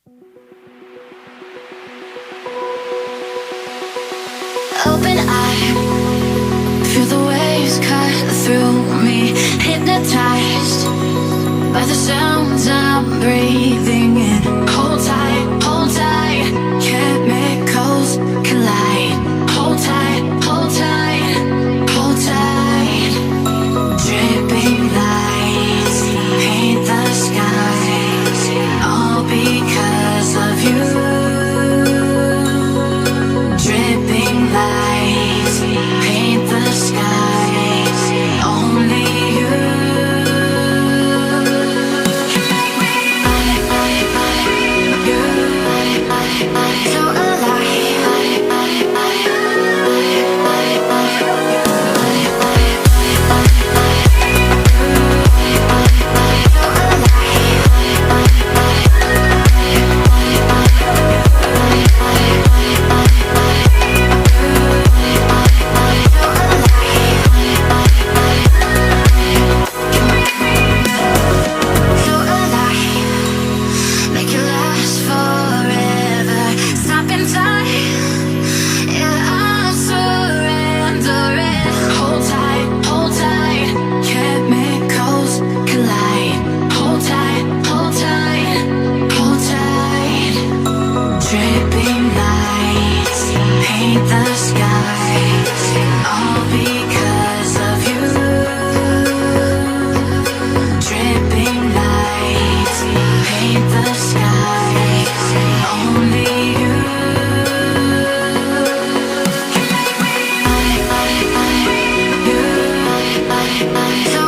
Open eye, feel the waves cut through me, hypnotized by the sounds I'm breathing in. Hold tight, chemicals collide. Hold tight, hold tight, hold tight. Dripping lights paint the skies, all because of you. Dripping lights paint the skies, only you can make me so make it last forever. Stop in time, yeah, I'm surrendering. Hold tight, chemicals collide. Hold tight, hold tight, hold tight. Dripping lights paint the skies, all because of you. Dripping lights paint the skies, only you can make me so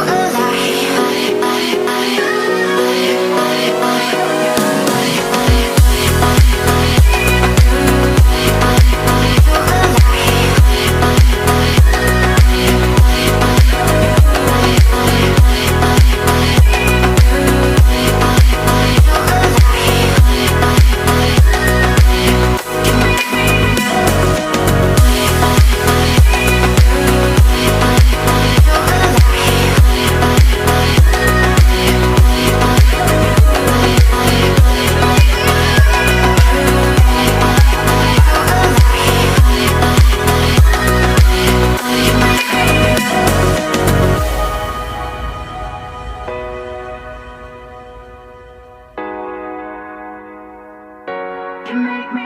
you make me